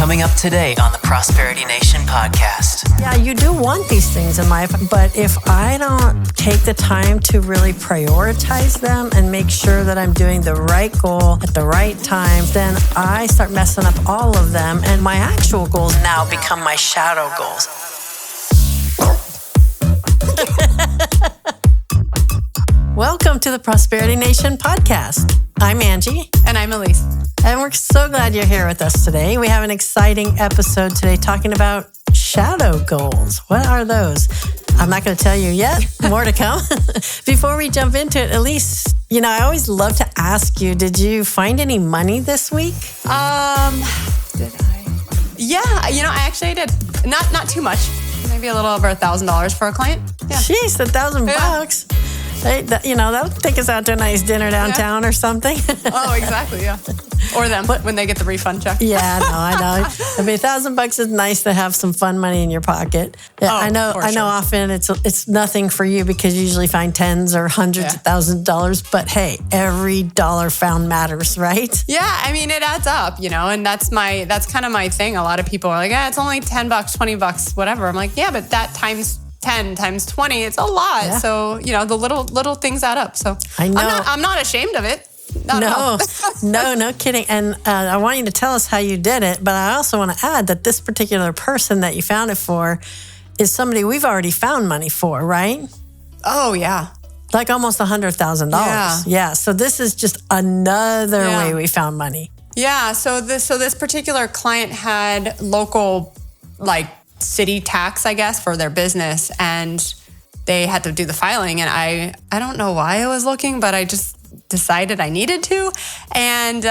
Coming up today on the Prosperity Nation podcast. Yeah, you do want these things in life, but if I don't take the time to really prioritize them and make sure that I'm doing the right goal at the right time, then I start messing up all of them, and my actual goals now become my shadow goals. Welcome to the Prosperity Nation podcast. I'm Angie. And I'm Elise. And we're so glad you're here with us today. We have an exciting episode today talking about shadow goals. What are those? I'm not going to tell you yet. More to come. Before we jump into it, Elise, I always love to ask you, did you find any money this week? Did I? Yeah, I did. Not too much. Maybe a little over $1,000 for a client. Yeah. Jeez, $1,000. Hey, that'll take us out to a nice dinner downtown or something. Oh, exactly, yeah. Or them when they get the refund check. Yeah, I know. I mean, $1,000 is nice to have some fun money in your pocket. Yeah, I know often it's nothing for you because you usually find tens or hundreds of thousands of dollars. But hey, every dollar found matters, right? Yeah, I mean, it adds up, and that's kind of my thing. A lot of people are like, it's only $10, $20, whatever. I'm like, yeah, but that times 10 times 20, it's a lot. Yeah. So, the little things add up. So I know. I'm not ashamed of it. No kidding. And I want you to tell us how you did it, but I also want to add that this particular person that you found it for is somebody we've already found money for, right? Oh, yeah. Like almost $100,000. Yeah. So this is just another way we found money. Yeah. So this particular client had local, city tax, I guess, for their business, and they had to do the filing. And I don't know why I was looking, but I just decided I needed to, and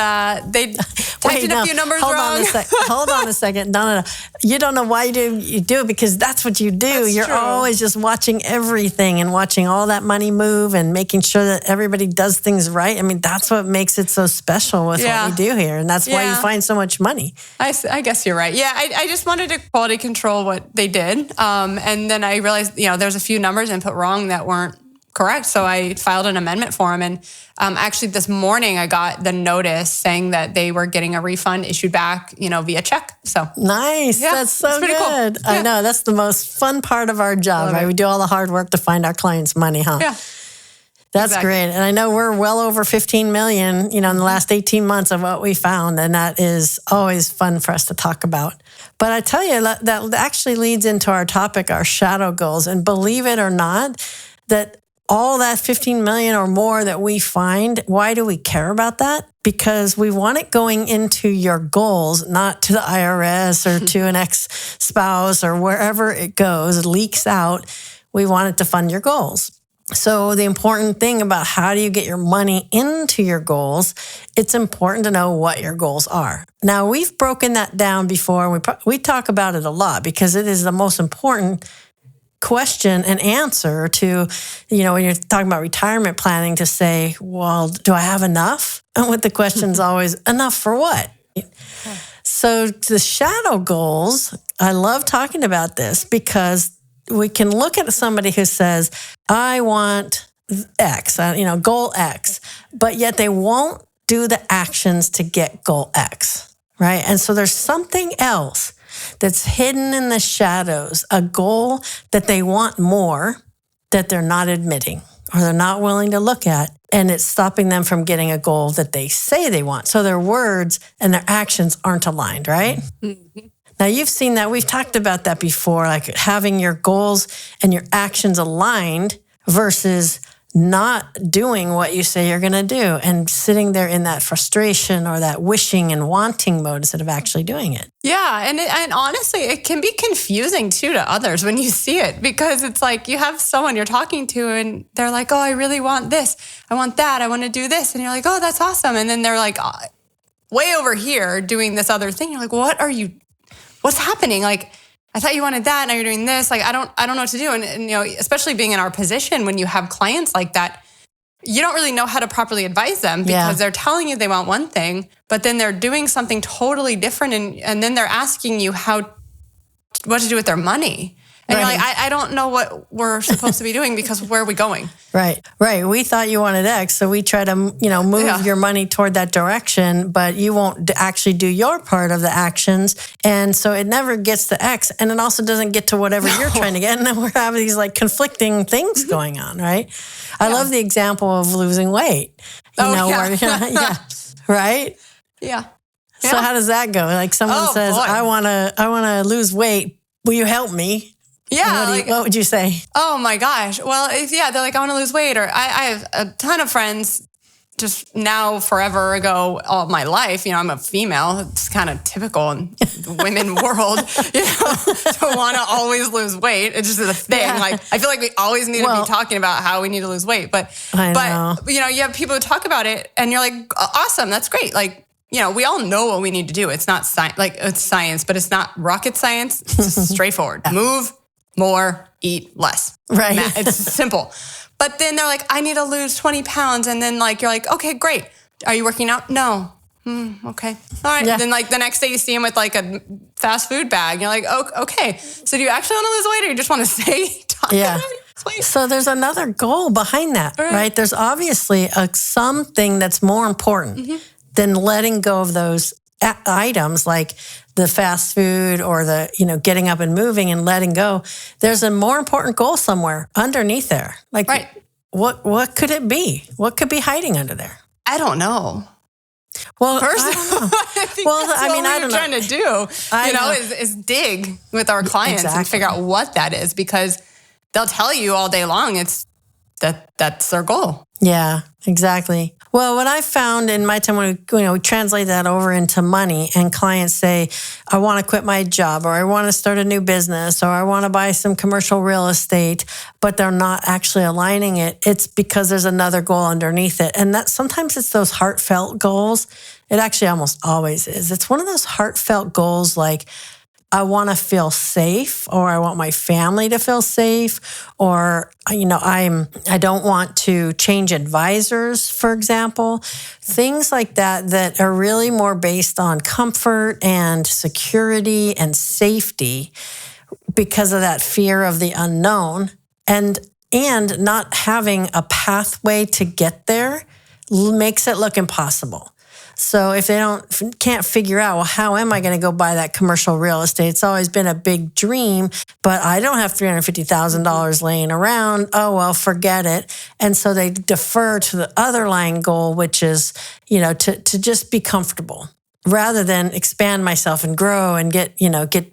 they typed in a few numbers wrong. Hold on a second. No. You don't know why you do it because that's what you do. You're true. Always just watching everything and watching all that money move and making sure that everybody does things right. I mean, that's what makes it so special with what we do here, and that's why you find so much money. I guess you're right. Yeah, I just wanted to quality control what they did, and then I realized there's a few numbers input wrong that weren't correct. So I filed an amendment for them. And actually this morning I got the notice saying that they were getting a refund issued back, via check. So nice. Yeah, that's so good. Cool. Yeah. I know. That's the most fun part of our job, right? We do all the hard work to find our clients money, huh? Yeah. That's great. And I know we're well over 15 million, in the last 18 months of what we found. And that is always fun for us to talk about. But I tell you, that actually leads into our topic, our shadow goals. And believe it or not, that all that 15 million or more that we find, why do we care about that? Because we want it going into your goals, not to the IRS or to an ex-spouse or wherever it goes, it leaks out. We want it to fund your goals. So the important thing about how do you get your money into your goals, it's important to know what your goals are. Now, we've broken that down before. We talk about it a lot because it is the most important question and answer to, when you're talking about retirement planning, to say, well, do I have enough? And what the question's always, enough for what? So the shadow goals, I love talking about this because we can look at somebody who says, I want X, goal X, but yet they won't do the actions to get goal X, right? And so there's something else that's hidden in the shadows, a goal that they want more that they're not admitting or they're not willing to look at, and it's stopping them from getting a goal that they say they want. So their words and their actions aren't aligned, right? Mm-hmm. Now, you've seen that. We've talked about that before, like having your goals and your actions aligned versus not doing what you say you're going to do and sitting there in that frustration or that wishing and wanting mode instead of actually doing it. Yeah. And honestly, it can be confusing too to others when you see it, because it's like you have someone you're talking to and they're like, oh, I really want this. I want that. I want to do this. And you're like, oh, that's awesome. And then they're like way over here doing this other thing. You're like, what's happening? Like, I thought you wanted that, now you're doing this. Like, I don't know what to do. And especially being in our position, when you have clients like that, you don't really know how to properly advise them because they're telling you they want one thing, but then they're doing something totally different. And then they're asking you what to do with their money. And you're like, I don't know what we're supposed to be doing because where are we going? Right. We thought you wanted X, so we try to, move your money toward that direction, but you won't actually do your part of the actions. And so it never gets to X, and it also doesn't get to whatever you're trying to get. And then we're having these like conflicting things going on, right? I love the example of losing weight. Right? Yeah. So how does that go? Like someone says, boy. I want to lose weight. Will you help me? Yeah. What would you say? Oh my gosh. Well, they're like, I want to lose weight. Or I have a ton of friends just now, forever ago, all my life, I'm a female. It's kind of typical in the women world, to want to always lose weight. It's just a thing. Yeah. Like, I feel like we always need to be talking about how we need to lose weight. But you have people who talk about it and you're like, awesome. That's great. Like, we all know what we need to do. It's not it's science, but it's not rocket science. It's just straightforward. Move more, eat less. Right. It's simple. But then they're like, I need to lose 20 pounds. And then you're like, okay, great. Are you working out? No. Okay. All right. Yeah. Then the next day you see them with a fast food bag. And you're like, oh, okay. So do you actually want to lose weight or you just want to talk about it? So there's another goal behind that, right? There's obviously something that's more important than letting go of those items like the fast food or the, getting up and moving and letting go. There's a more important goal somewhere underneath there. What could it be? What could be hiding under there? I don't know. Well, personally, I don't know. Trying to do, is dig with our clients and figure out what that is, because they'll tell you all day long that's their goal. Yeah, exactly. Well, what I found in my time when we translate that over into money and clients say, I want to quit my job, or I want to start a new business, or I want to buy some commercial real estate, but they're not actually aligning it. It's because there's another goal underneath it. And that sometimes it's those heartfelt goals. It actually almost always is. It's one of those heartfelt goals like, I want to feel safe, or I want my family to feel safe, or, I don't want to change advisors, for example. Things like that are really more based on comfort and security and safety because of that fear of the unknown, and not having a pathway to get there makes it look impossible. So if they can't figure out, well, how am I going to go buy that commercial real estate? It's always been a big dream, but I don't have $350,000 laying around. Oh, well, forget it. And so they defer to the underlying goal, which is, to just be comfortable rather than expand myself and grow and get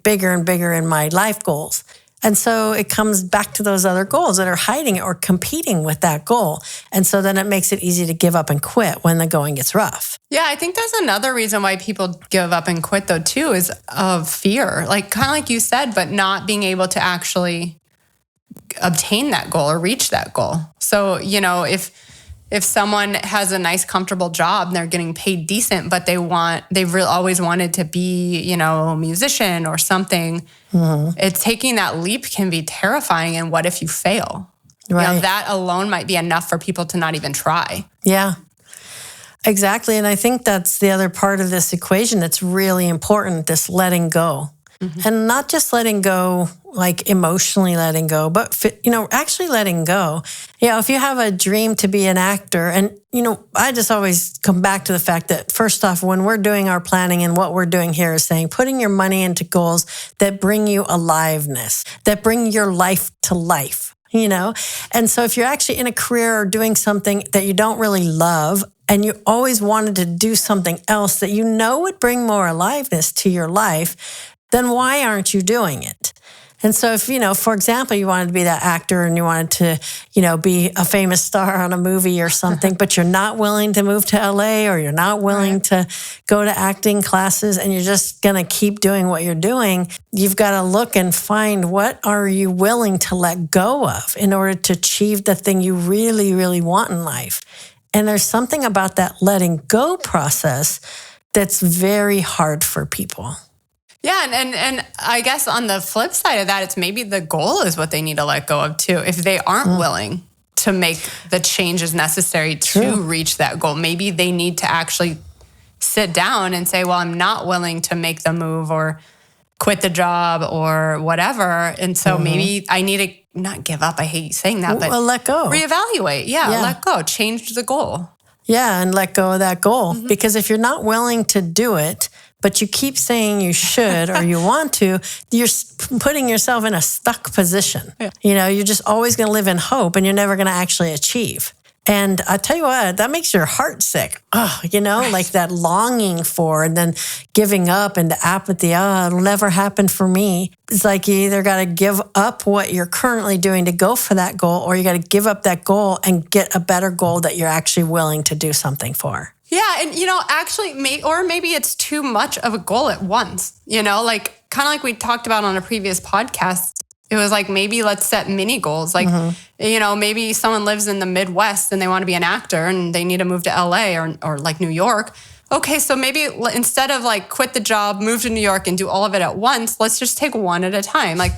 bigger and bigger in my life goals. And so it comes back to those other goals that are hiding it or competing with that goal. And so then it makes it easy to give up and quit when the going gets rough. Yeah, I think there's another reason why people give up and quit though too, is of fear. Kind of like you said, but not being able to actually obtain that goal or reach that goal. So, if someone has a nice, comfortable job and they're getting paid decent, but they've always wanted to be, a musician or something, it's taking that leap can be terrifying. And what if you fail? Right. That alone might be enough for people to not even try. Yeah, exactly. And I think that's the other part of this equation that's really important, this letting go. And not just letting go, like emotionally letting go, but, actually letting go. If you have a dream to be an actor, and, I just always come back to the fact that, first off, when we're doing our planning and what we're doing here is saying, putting your money into goals that bring you aliveness, that bring your life to life, And so if you're actually in a career or doing something that you don't really love, and you always wanted to do something else that would bring more aliveness to your life, then why aren't you doing it? And so if, for example, you wanted to be that actor and you wanted to, be a famous star on a movie or something, but you're not willing to move to LA, or you're not willing to go to acting classes, and you're just going to keep doing what you're doing, you've got to look and find what are you willing to let go of in order to achieve the thing you really, really want in life. And there's something about that letting go process that's very hard for people. Yeah, and I guess on the flip side of that, it's maybe the goal is what they need to let go of too. If they aren't willing to make the changes necessary to reach that goal, maybe they need to actually sit down and say, well, I'm not willing to make the move or quit the job or whatever. And so maybe I need to not give up. I hate saying that, but let go. Reevaluate. Yeah, let go. Change the goal. Yeah, and let go of that goal. Because if you're not willing to do it, but you keep saying you should or you want to, you're putting yourself in a stuck position. Yeah. You're just always going to live in hope and you're never going to actually achieve. And I tell you what, that makes your heart sick. Oh, right. Like that longing for and then giving up and the apathy. Oh, it'll never happen for me. It's like you either got to give up what you're currently doing to go for that goal, or you got to give up that goal and get a better goal that you're actually willing to do something for. Yeah. And, actually, maybe it's too much of a goal at once, like kind of like we talked about on a previous podcast. It was like, maybe let's set mini goals. Like, maybe someone lives in the Midwest and they want to be an actor and they need to move to LA or like New York. Okay, so maybe instead of like quit the job, move to New York and do all of it at once, let's just take one at a time. Like,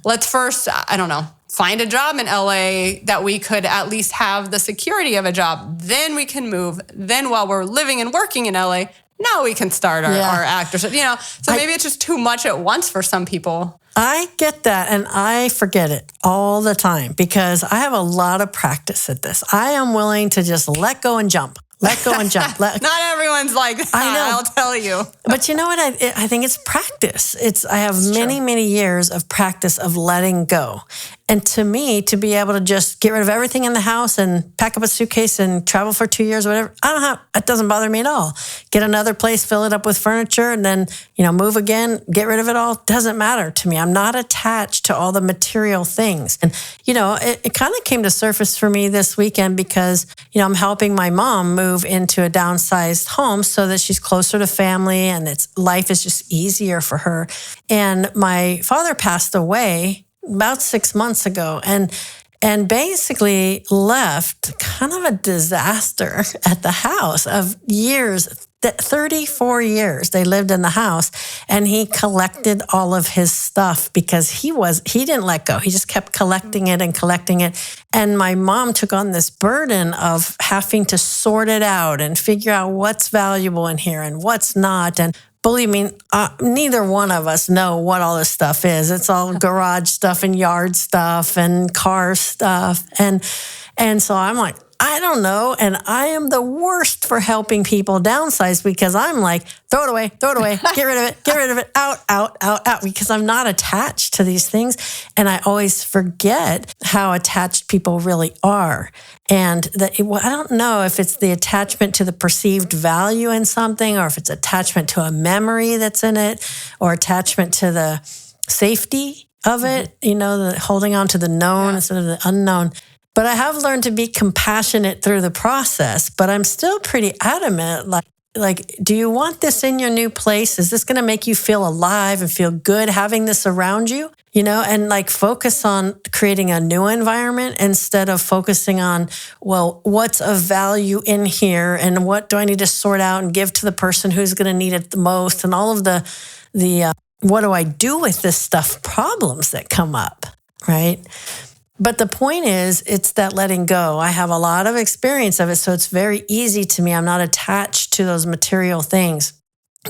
let's first, I don't know, find a job in LA that we could at least have the security of a job. Then we can move. Then while we're living and working in LA, now we can start our actors. So maybe it's just too much at once for some people. I get that, and I forget it all the time because I have a lot of practice at this. I am willing to just let go and jump. Let go and jump. Not everyone's like that, I know. I'll tell you. But you know what? I think it's practice. I have many years of practice of letting go. And to me, to be able to just get rid of everything in the house and pack up a suitcase and travel for 2 years, whatever, it doesn't bother me at all. Get another place, fill it up with furniture, and then, move again, get rid of it all. Doesn't matter to me. I'm not attached to all the material things. And, it kind of came to surface for me this weekend because, I'm helping my mom move into a downsized home so that she's closer to family and life is just easier for her. And my father passed away about 6 months ago and basically left kind of a disaster at the house of years. 34 years they lived in the house, and he collected all of his stuff because he didn't let go. He just kept collecting it. And my mom took on this burden of having to sort it out and figure out what's valuable in here and what's not. And believe me, neither one of us know what all this stuff is. It's all garage stuff and yard stuff and car stuff. And so I'm like, I don't know. And I am the worst for helping people downsize because I'm like, throw it away, get rid of it, out, because I'm not attached to these things. And I always forget how attached people really are. And I don't know if it's the attachment to the perceived value in something, or if it's attachment to a memory that's in it, or attachment to the safety of it, the holding on to the known instead of the unknown. But I have learned to be compassionate through the process, but I'm still pretty adamant. Like, do you want this in your new place? Is this going to make you feel alive and feel good having this around you? And like focus on creating a new environment instead of focusing on, well, what's of value in here and what do I need to sort out and give to the person who's going to need it the most, and all of the what do I do with this stuff problems that come up, right? But the point is, it's that letting go. I have a lot of experience of it, so it's very easy to me. I'm not attached to those material things.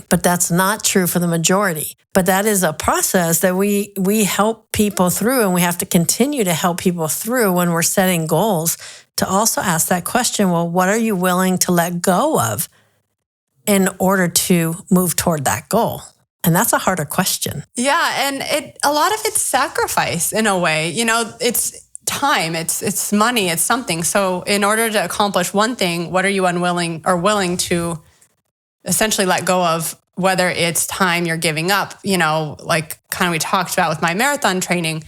But that's not true for the majority. But that is a process that we help people through, and we have to continue to help people through when we're setting goals, to also ask that question, well, what are you willing to let go of in order to move toward that goal? And that's a harder question. Yeah, and a lot of it's sacrifice in a way. It's time, it's money, it's something. So in order to accomplish one thing, what are you unwilling or willing to essentially let go of? Whether it's time you're giving up, like kind of we talked about with my marathon training,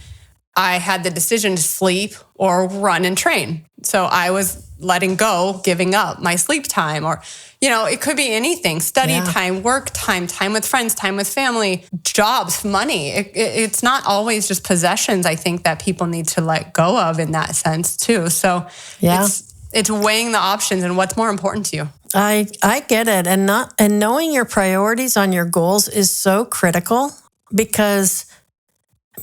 I had the decision to sleep or run and train. So I was letting go, giving up my sleep time, or, it could be anything, study time, work time with friends, time with family, jobs, money. It's not always just possessions, I think, that people need to let go of in that sense too. So it's weighing the options and what's more important to you. I get it. And knowing your priorities on your goals is so critical, because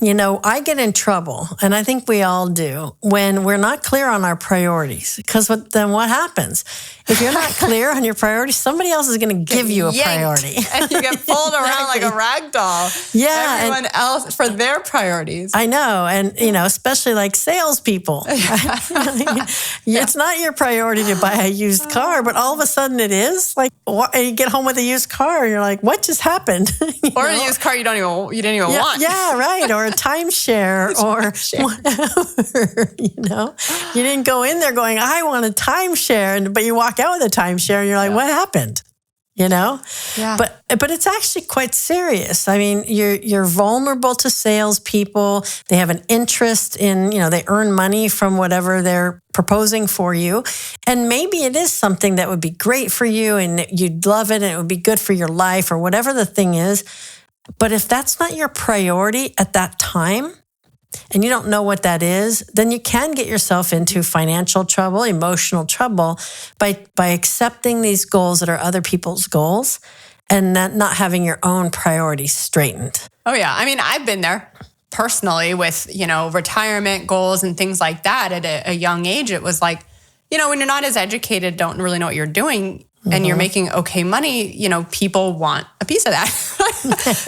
I get in trouble, and I think we all do, when we're not clear on our priorities. Because then what happens? If you're not clear on your priorities, somebody else is going to give you a priority. And you get pulled around like a rag doll. Yeah. Everyone else for their priorities. I know. And, especially like salespeople. It's not your priority to buy a used car, but all of a sudden it is. Like, and you get home with a used car, and you're like, what just happened? Or a used car you didn't even want. Yeah, right. Or a timeshare or whatever, You didn't go in there going, I want a timeshare, but you walk out with a timeshare and you're like, what happened? Yeah. But it's actually quite serious. I mean, you're vulnerable to salespeople. They have an interest in, they earn money from whatever they're proposing for you. And maybe it is something that would be great for you and you'd love it and it would be good for your life or whatever the thing is. But if that's not your priority at that time, and you don't know what that is, then you can get yourself into financial trouble, emotional trouble by accepting these goals that are other people's goals and not having your own priorities straightened. Oh, yeah. I mean, I've been there personally with, retirement goals and things like that at a young age. It was like, when you're not as educated, don't really know what you're doing, and you're making okay money, people want a piece of that.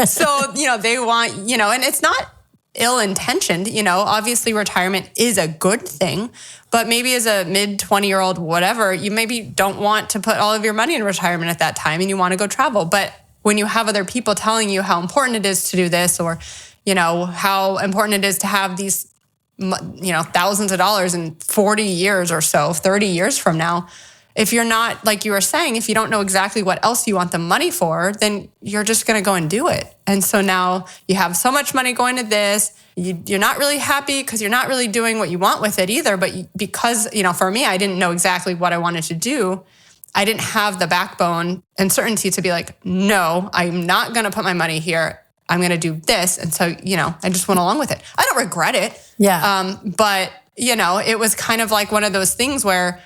So, they want, and it's not ill-intentioned, obviously retirement is a good thing, but maybe as a mid-20-year-old, whatever, you maybe don't want to put all of your money in retirement at that time and you want to go travel. But when you have other people telling you how important it is to do this, or, how important it is to have these, thousands of dollars in 40 years or so, 30 years from now, if you're not, like you were saying, if you don't know exactly what else you want the money for, then you're just going to go and do it. And so now you have so much money going to this, you're not really happy because you're not really doing what you want with it either. But because, for me, I didn't know exactly what I wanted to do. I didn't have the backbone and certainty to be like, no, I'm not going to put my money here. I'm going to do this. And so, I just went along with it. I don't regret it. Yeah. But, it was kind of like one of those things where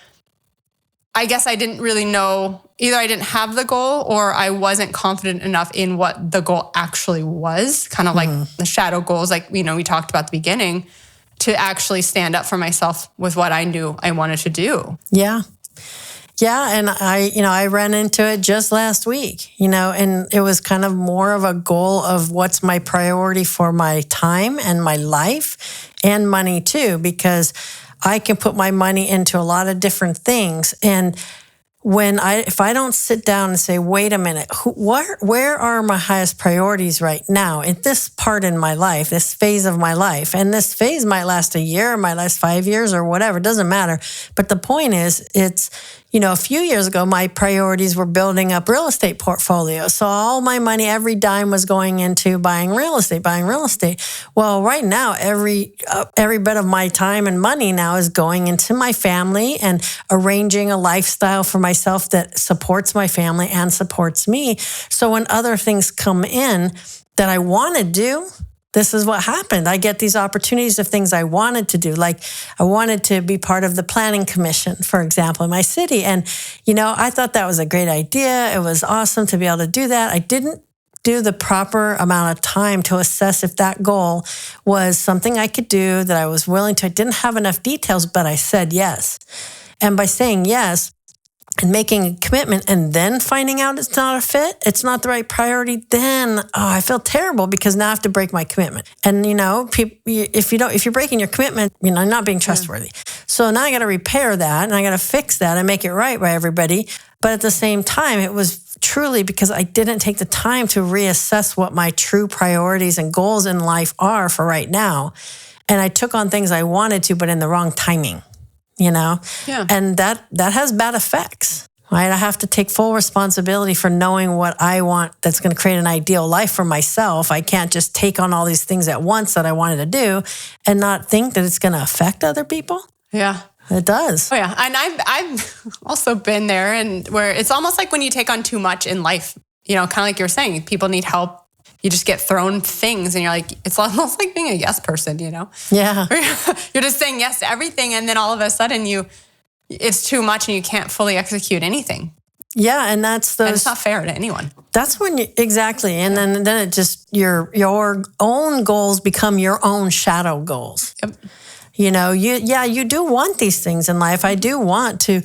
I guess I didn't really know, either I didn't have the goal or I wasn't confident enough in what the goal actually was, kind of like the shadow goals, like, we talked about at the beginning, to actually stand up for myself with what I knew I wanted to do. Yeah. Yeah. And I ran into it just last week, and it was kind of more of a goal of what's my priority for my time and my life and money too, because I can put my money into a lot of different things. And if I don't sit down and say, wait a minute, where are my highest priorities right now in this part in my life, this phase of my life? And this phase might last a year, might last 5 years or whatever, it doesn't matter. But the point is, it's, a few years ago, my priorities were building up real estate portfolios. So all my money, every dime was going into buying real estate. Well, right now, every bit of my time and money now is going into my family and arranging a lifestyle for myself that supports my family and supports me. So when other things come in that I want to do, this is what happened. I get these opportunities of things I wanted to do. Like I wanted to be part of the planning commission, for example, in my city. And, I thought that was a great idea. It was awesome to be able to do that. I didn't do the proper amount of time to assess if that goal was something I could do, that I was willing to. I didn't have enough details, but I said yes. And by saying yes, and making a commitment and then finding out it's not a fit, it's not the right priority, then I feel terrible because now I have to break my commitment. And if you're breaking your commitment, you're not being trustworthy. So now I got to repair that and I got to fix that and make it right by everybody. But at the same time, it was truly because I didn't take the time to reassess what my true priorities and goals in life are for right now. And I took on things I wanted to, but in the wrong timing. Yeah. And that has bad effects, right? I have to take full responsibility for knowing what I want that's going to create an ideal life for myself. I can't just take on all these things at once that I wanted to do and not think that it's going to affect other people. Yeah. It does. Oh, yeah. And I've also been there, and where it's almost like when you take on too much in life, kind of like you were saying, people need help. You just get thrown things and you're like, it's almost like being a yes person, Yeah. You're just saying yes to everything. And then all of a sudden it's too much and you can't fully execute anything. Yeah, and that's those. And it's not fair to anyone. That's when exactly, and then it just your own goals become your own shadow goals. Yep. You do want these things in life. I do want to,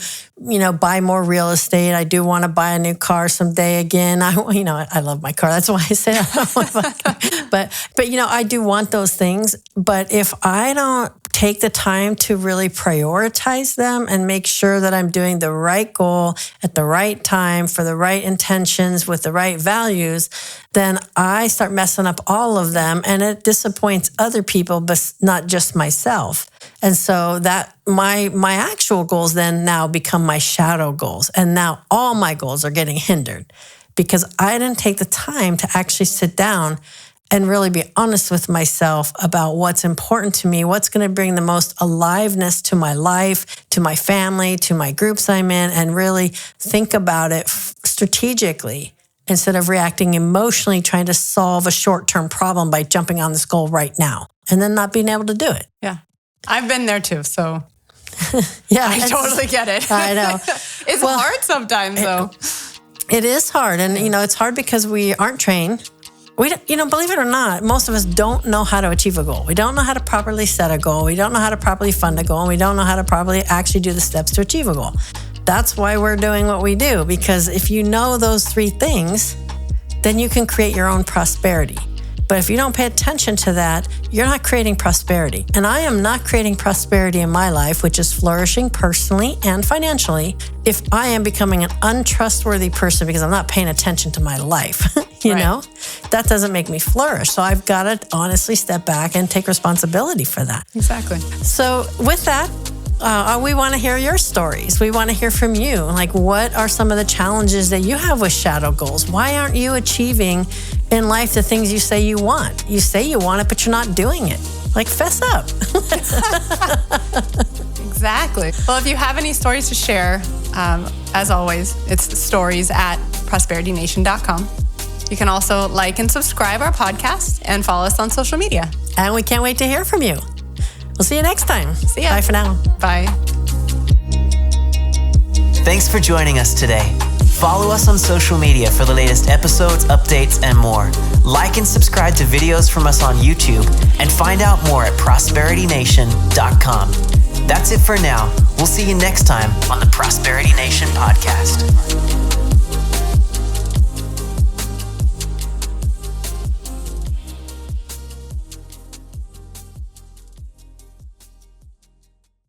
buy more real estate. I do want to buy a new car someday again. I love my car. That's why I say I want my car. But I do want those things. But if I don't take the time to really prioritize them and make sure that I'm doing the right goal at the right time for the right intentions with the right values, then I start messing up all of them, and it disappoints other people, but not just myself. And so that my actual goals then now become my shadow goals. And now all my goals are getting hindered because I didn't take the time to actually sit down and really be honest with myself about what's important to me, what's going to bring the most aliveness to my life, to my family, to my groups I'm in, and really think about it strategically instead of reacting emotionally, trying to solve a short-term problem by jumping on this goal right now and then not being able to do it. Yeah. I've been there too, so yeah, I totally get it. I know. It's hard sometimes, though. It is hard. And, it's hard because we aren't trained. We don't, believe it or not, most of us don't know how to achieve a goal. We don't know how to properly set a goal. We don't know how to properly fund a goal. And we don't know how to properly actually do the steps to achieve a goal. That's why we're doing what we do. Because if you know those three things, then you can create your own prosperity. But if you don't pay attention to that, you're not creating prosperity. And I am not creating prosperity in my life, which is flourishing personally and financially, if I am becoming an untrustworthy person because I'm not paying attention to my life. You know, that doesn't make me flourish. So I've got to honestly step back and take responsibility for that. Exactly. So with that, we want to hear your stories. We want to hear from you. Like, what are some of the challenges that you have with shadow goals? Why aren't you achieving in life the things you say you want? You say you want it, but you're not doing it. Like, fess up. Exactly. Well, if you have any stories to share, as always, it's stories@prosperitynation.com. You can also like and subscribe our podcast and follow us on social media. And we can't wait to hear from you. We'll see you next time. See ya. Bye for now. Bye. Thanks for joining us today. Follow us on social media for the latest episodes, updates, and more. Like and subscribe to videos from us on YouTube and find out more at prosperitynation.com. That's it for now. We'll see you next time on the Prosperity Nation podcast.